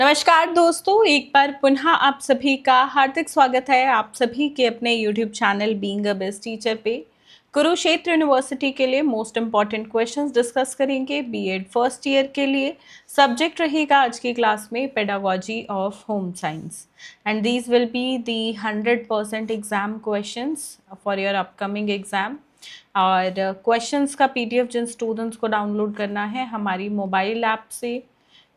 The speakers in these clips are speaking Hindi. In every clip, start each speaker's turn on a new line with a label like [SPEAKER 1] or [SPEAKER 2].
[SPEAKER 1] नमस्कार दोस्तों, एक बार पुनः आप सभी का हार्दिक स्वागत है आप सभी के अपने YouTube channel being a best teacher पे। कुरुक्षेत्र यूनिवर्सिटी के लिए मोस्ट इम्पॉर्टेंट क्वेश्चंस डिस्कस करेंगे बीएड फर्स्ट ईयर के लिए। सब्जेक्ट रहेगा आज की क्लास में pedagogy of home science and these will be the 100% exam questions for your upcoming exam. और क्वेश्चंस का पीडीएफ जिन स्टूडेंट्स को डाउनलोड करना है हमारी मोबाइल ऐप से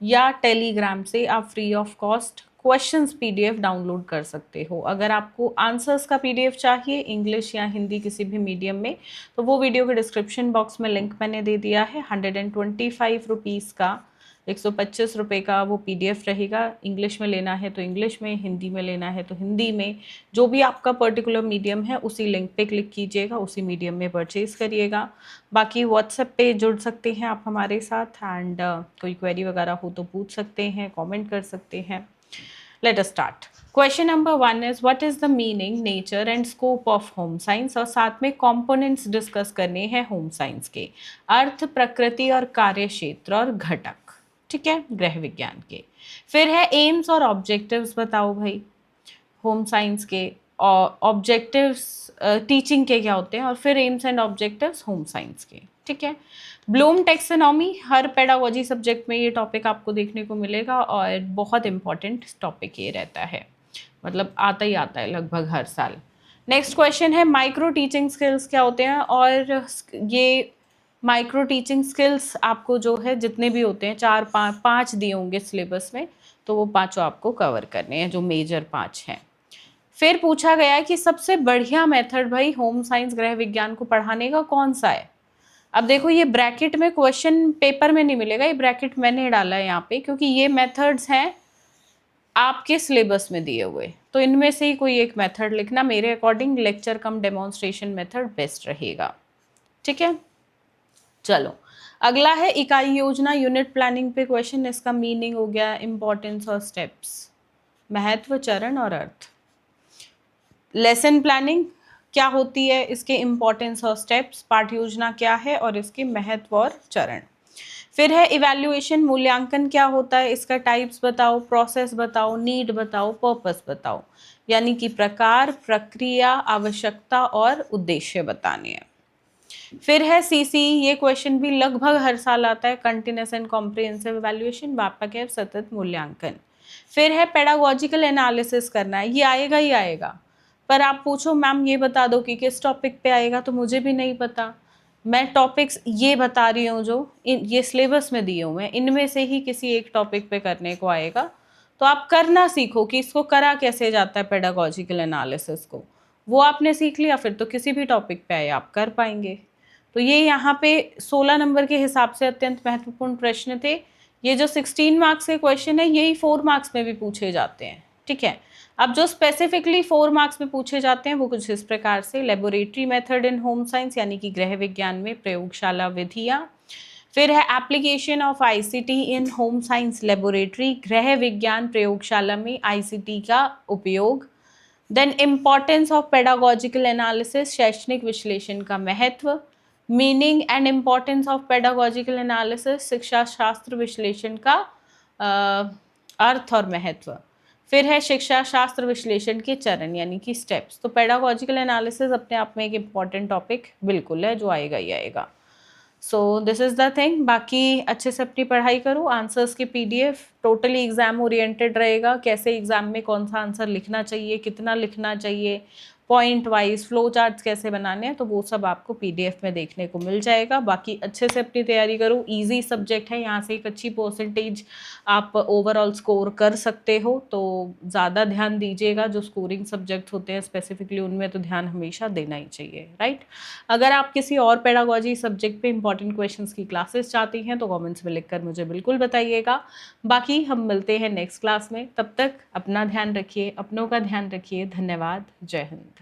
[SPEAKER 1] या टेलीग्राम से आप free of cost questions PDF download कर सकते हो। अगर आपको आंसर्स का पीडीएफ चाहिए इंग्लिश या हिंदी किसी भी मीडियम में तो वो वीडियो के डिस्क्रिप्शन बॉक्स में लिंक मैंने दे दिया है। 125 रुपीज़ का 125 रुपये का वो पीडीएफ रहेगा। इंग्लिश में लेना है तो इंग्लिश में, हिंदी में लेना है तो हिंदी में, जो भी आपका पर्टिकुलर मीडियम है उसी लिंक पे क्लिक कीजिएगा, उसी मीडियम में परचेज़ करिएगा। बाकी व्हाट्सएप पे जुड़ सकते हैं आप हमारे साथ एंड कोई क्वेरी वगैरह हो तो पूछ सकते हैं, कमेंट कर सकते हैं। Let us start. Question number 1 is what is the meaning, nature and scope of home science. और साथ में कंपोनेंट्स डिस्कस करने हैं होम साइंस के, अर्थ, प्रकृति और कार्य क्षेत्र और घटक। ठीक है, गृह विज्ञान के। फिर है एम्स और ऑब्जेक्टिव्स बताओ भाई होम साइंस के। ऑब्जेक्टिव्स टीचिंग के क्या होते हैं और फिर AIIMS and objectives home science के। ठीक है, ब्लूम टेक्सोनॉमी, हर पेडागोजी सब्जेक्ट में ये टॉपिक आपको देखने को मिलेगा और बहुत इंपॉर्टेंट टॉपिक ये रहता है, मतलब आता ही आता है लगभग हर साल। नेक्स्ट क्वेश्चन है माइक्रो टीचिंग स्किल्स क्या होते हैं। और ये माइक्रो टीचिंग स्किल्स आपको जो है जितने भी होते हैं, चार पाँच दिए होंगे सिलेबस में, तो वो पांचों आपको कवर करने हैं, जो मेजर 5 हैं। फिर पूछा गया कि सबसे बढ़िया मेथड भाई होम साइंस गृह विज्ञान को पढ़ाने का कौन सा है। अब देखो ये ब्रैकेट में क्वेश्चन पेपर में नहीं मिलेगा, ये ब्रैकेट मैंने डाला है यहाँ पे क्योंकि ये मेथड्स हैं आपके सिलेबस में दिए हुए, तो इनमें से ही कोई एक मेथड लिखना। मेरे अकॉर्डिंग लेक्चर कम डेमोन्स्ट्रेशन मेथड बेस्ट रहेगा। ठीक है, चलो अगला है इकाई योजना यूनिट प्लानिंग पे क्वेश्चन। इसका मीनिंग हो गया इंपॉर्टेंस और स्टेप्स, महत्व, चरण और अर्थ। लेसन प्लानिंग क्या होती है, इसके इम्पोर्टेंस और स्टेप्स, पाठ योजना क्या है और इसके महत्व और चरण। फिर है इवैल्यूएशन, मूल्यांकन क्या होता है, इसका टाइप्स बताओ, प्रोसेस बताओ, नीड बताओ, पर्पस बताओ, यानी कि प्रकार, प्रक्रिया, आवश्यकता और उद्देश्य बताने हैं। फिर है सीसी, ये क्वेश्चन भी लगभग हर साल आता है, कंटिन्यूअस एंड कॉम्प्रिहेंसिव इवैल्यूएशन, व्यापक है सतत मूल्यांकन। फिर है पेडागोजिकल एनालिसिस करना है, ये आएगा ही आएगा, पर आप पूछो मैम ये बता दो कि किस टॉपिक पे आएगा, तो मुझे भी नहीं पता। मैं टॉपिक्स ये बता रही हूँ जो ये सिलेबस में दिए हुए हैं, इनमें से ही किसी एक टॉपिक पे करने को आएगा, तो आप करना सीखो कि इसको करा कैसे जाता है पेडागोजिकल एनालिसिस को। वो आपने सीख लिया फिर तो किसी भी टॉपिक पे आए आप कर पाएंगे। तो ये यहाँ पे 16 नंबर के हिसाब से अत्यंत महत्वपूर्ण प्रश्न थे। ये जो 16 मार्क्स के क्वेश्चन है यही 4 मार्क्स में भी पूछे जाते हैं। ठीक है, अब जो स्पेसिफिकली 4 मार्क्स में पूछे जाते हैं वो कुछ इस प्रकार से, laboratory method in home science यानी कि गृह विज्ञान में प्रयोगशाला विधियाँ। फिर है application of ICT in home science laboratory, गृह विज्ञान प्रयोगशाला में आईसीटी का उपयोग। Then importance of pedagogical analysis, शैक्षणिक विश्लेषण का महत्व। Meaning and importance of pedagogical analysis, शिक्षा शास्त्र विश्लेषण का अर्थ और महत्व। फिर है शिक्षा शास्त्र विश्लेषण के चरण यानी कि स्टेप्स। तो पेडागोजिकल एनालिसिस अपने आप में एक इम्पॉर्टेंट टॉपिक बिल्कुल है जो आएगा ही आएगा। So this is the thing. बाकी अच्छे से अपनी पढ़ाई करो। आंसर्स के पीडीएफ टोटली एग्जाम ओरिएंटेड रहेगा, कैसे एग्जाम में कौन सा आंसर लिखना चाहिए, कितना लिखना चाहिए, पॉइंट वाइज फ्लो चार्ट्स कैसे बनाने हैं, तो वो सब आपको पीडीएफ में देखने को मिल जाएगा। बाकी अच्छे से अपनी तैयारी करो, इजी सब्जेक्ट है, यहाँ से एक अच्छी परसेंटेज आप ओवरऑल स्कोर कर सकते हो, तो ज़्यादा ध्यान दीजिएगा। जो स्कोरिंग सब्जेक्ट होते हैं स्पेसिफिकली उनमें तो ध्यान हमेशा देना ही चाहिए, राइट। अगर आप किसी और पेडागोजी सब्जेक्ट पे इंपॉर्टेंट क्वेश्चंस की क्लासेस चाहती हैं तो कमेंट्स में लिखकर मुझे बिल्कुल बताइएगा। बाकी हम मिलते हैं नेक्स्ट क्लास में, तब तक अपना ध्यान रखिए, अपनों का ध्यान रखिए। धन्यवाद, जय हिंद।